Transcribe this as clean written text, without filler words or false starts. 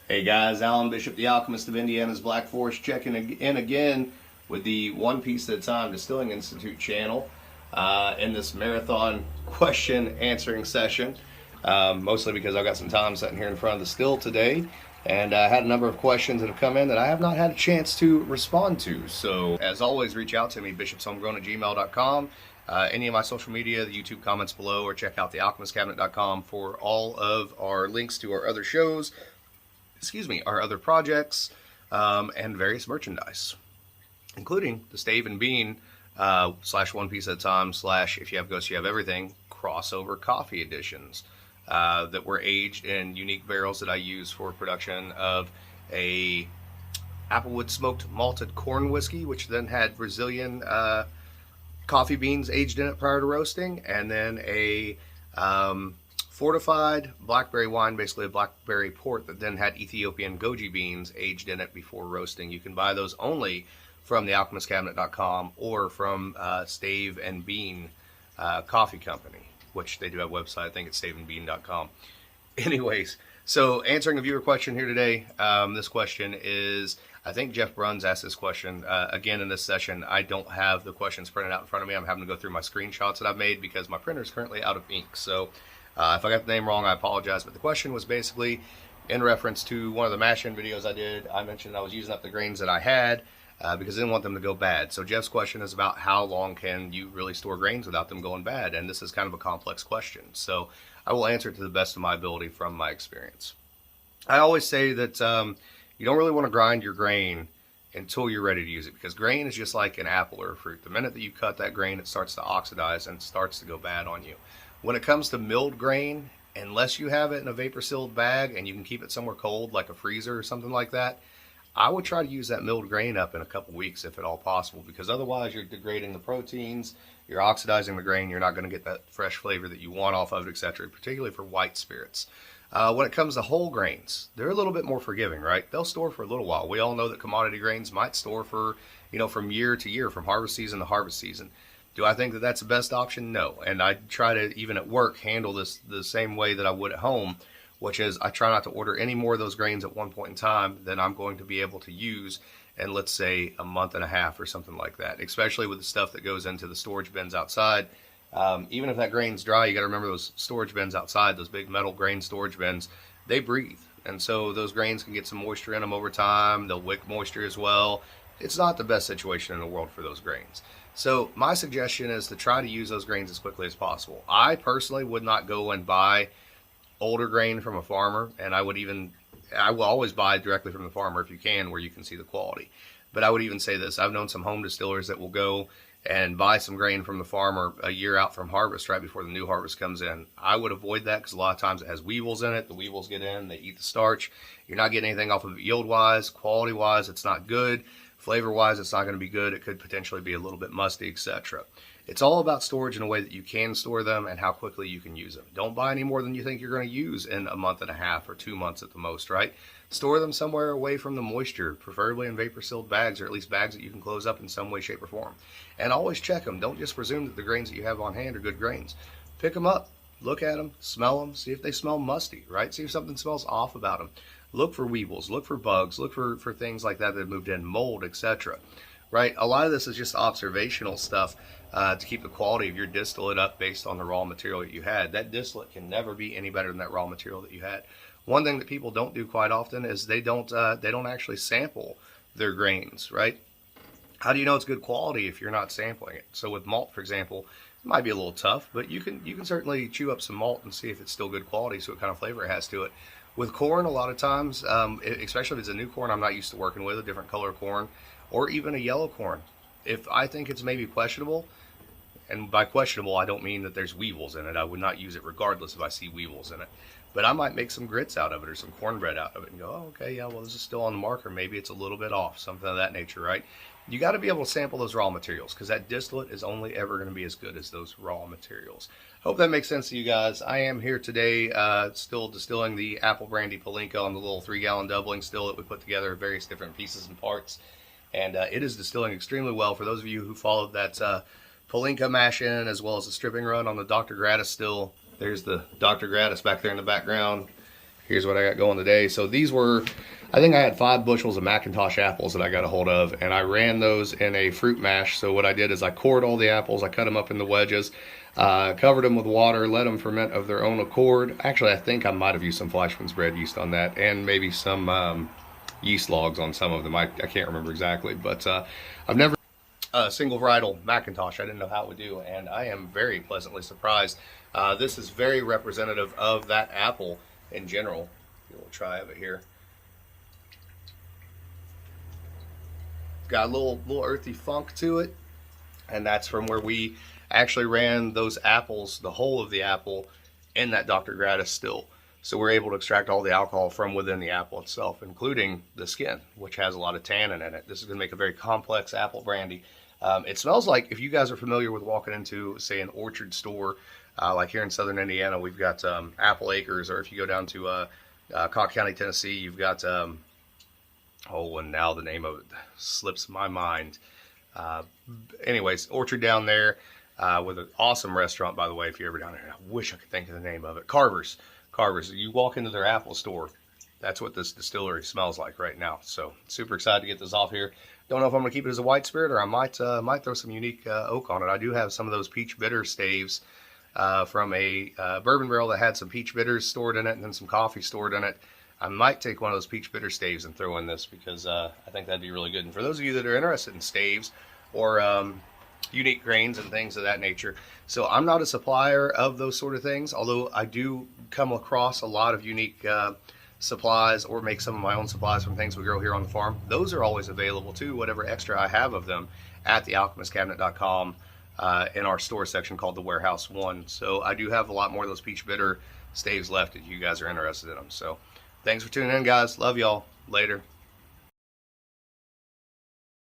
Hey guys, Alan Bishop, the Alchemist of Indiana's Black Forest, checking in again with the One Piece at a Time Distilling Institute channel in this marathon question answering session. Mostly because I've got some time sitting here in front of the still today, and I had a number of questions that have come in that I have not had a chance to respond to. So as always, reach out to me, bishopshomegrown@gmail.com. Any of my social media, the YouTube comments below, or check out thealchemistcabinet.com for all of our links to our other shows, our other projects, and various merchandise, including the Stave and Bean / One Piece at a Time / If You Have Ghosts, You Have Everything crossover coffee editions that were aged in unique barrels that I use for production of a Applewood smoked malted corn whiskey, which then had Brazilian coffee beans aged in it prior to roasting, and then a fortified blackberry wine, basically a blackberry port that then had Ethiopian goji beans aged in it before roasting. You can buy those only from thealchemistcabinet.com or from Stave and Bean Coffee Company, which they do have a website. I think it's staveandbean.com. Anyways, so answering a viewer question here today. This question is, I think Jeff Bruns asked this question again in this session. I don't have the questions printed out in front of me. I'm having to go through my screenshots that I've made because my printer is currently out of ink. So if I got the name wrong, I apologize. But the question was basically in reference to one of the mash-in videos I did. I mentioned I was using up the grains that I had because I didn't want them to go bad. So Jeff's question is about how long can you really store grains without them going bad? And this is kind of a complex question. So I will answer it to the best of my ability from my experience. I always say that you don't really want to grind your grain until you're ready to use it, because grain is just like an apple or a fruit. The minute that you cut that grain, it starts to oxidize and starts to go bad on you. When it comes to milled grain, unless you have it in a vapor sealed bag and you can keep it somewhere cold like a freezer or something like that, I would try to use that milled grain up in a couple weeks if at all possible, because otherwise you're degrading the proteins, you're oxidizing the grain, you're not going to get that fresh flavor that you want off of it, etc., particularly for white spirits. When it comes to whole grains, they're a little bit more forgiving, right? They'll store for a little while. We all know that commodity grains might store for, from year to year, from harvest season to harvest season. Do I think that that's the best option? No. And I try to, even at work, handle this the same way that I would at home, which is I try not to order any more of those grains at one point in time than I'm going to be able to use in, let's say, a month and a half or something like that, especially with the stuff that goes into the storage bins outside. Even if that grain's dry, you got to remember those storage bins outside, those big metal grain storage bins, they breathe. And so those grains can get some moisture in them over time. They'll wick moisture as well. It's not the best situation in the world for those grains. So my suggestion is to try to use those grains as quickly as possible. I personally would not go and buy older grain from a farmer, and I will always buy directly from the farmer if you can, where you can see the quality. But I would even say this: I've known some home distillers that will go and buy some grain from the farmer a year out from harvest, right before the new harvest comes in. I would avoid that because a lot of times it has weevils in it. The weevils get in, they eat the starch. You're not getting anything off of it yield-wise, quality-wise, it's not good. Flavor-wise, it's not going to be good. It could potentially be a little bit musty, etc. It's all about storage in a way that you can store them and how quickly you can use them. Don't buy any more than you think you're going to use in a month and a half or 2 months at the most, right? Store them somewhere away from the moisture, preferably in vapor-sealed bags, or at least bags that you can close up in some way, shape, or form. And always check them. Don't just presume that the grains that you have on hand are good grains. Pick them up, look at them, smell them, see if they smell musty, right? See if something smells off about them. Look for weevils, look for bugs, look for things like that have moved in, mold, etc. Right? A lot of this is just observational stuff to keep the quality of your distillate up based on the raw material that you had. That distillate can never be any better than that raw material that you had. One thing that people don't do quite often is they don't actually sample their grains, right? How do you know it's good quality if you're not sampling it? So with malt, for example, it might be a little tough, but you can certainly chew up some malt and see if it's still good quality, so what kind of flavor it has to it. With corn, a lot of times, especially if it's a new corn I'm not used to working with, a different color corn, or even a yellow corn, if I think it's maybe questionable, and by questionable I don't mean that there's weevils in it, I would not use it regardless if I see weevils in it, but I might make some grits out of it or some cornbread out of it and go, oh, okay, yeah, well, this is still on the marker, maybe it's a little bit off, something of that nature, right? You got to be able to sample those raw materials, because that distillate is only ever going to be as good as those raw materials. Hope that makes sense to you guys. I am here today still distilling the apple brandy Palinka on the little 3-gallon doubling still that we put together of various different pieces and parts. And it is distilling extremely well. For those of you who followed that Palinka mash-in as well as the stripping run on the Dr. Gratis still, there's the Dr. Gratis back there in the background. Here's what I got going today. So these were, I think I had 5 bushels of McIntosh apples that I got a hold of, and I ran those in a fruit mash. So what I did is I cored all the apples, I cut them up into wedges, covered them with water, let them ferment of their own accord. Actually, I think I might have used some Fleischmann's bread yeast on that, and maybe some yeast logs on some of them. I can't remember exactly, but I've never single varietal McIntosh. I didn't know how it would do, and I am very pleasantly surprised. This is very representative of that apple in general. A little try of it here. It's got a little earthy funk to it, and that's from where we actually ran those apples, the whole of the apple, in that Dr. Gratis still. So we're able to extract all the alcohol from within the apple itself, including the skin, which has a lot of tannin in it. This is going to make a very complex apple brandy. It smells like, if you guys are familiar with walking into, say, an orchard store, like here in southern Indiana, we've got Apple Acres, or if you go down to Cognac County, Tennessee, you've got, and now the name of it slips my mind. Anyways, orchard down there with an awesome restaurant, by the way, if you're ever down there. I wish I could think of the name of it. Carver's. You walk into their apple store, that's what this distillery smells like right now. So super excited to get this off here. Don't know if I'm going to keep it as a white spirit, or I might throw some unique oak on it. I do have some of those peach bitter staves from a bourbon barrel that had some peach bitters stored in it and then some coffee stored in it. I might take one of those peach bitter staves and throw in this, because I think that'd be really good. And for those of you that are interested in staves or unique grains and things of that nature, so I'm not a supplier of those sort of things, although I do come across a lot of unique supplies, or make some of my own supplies from things we grow here on the farm. Those are always available too, whatever extra I have of them, at thealchemistcabinet.com in our store section called the Warehouse 1. So I do have a lot more of those peach bitter staves left if you guys are interested in them. So thanks for tuning in, guys. Love y'all. Later.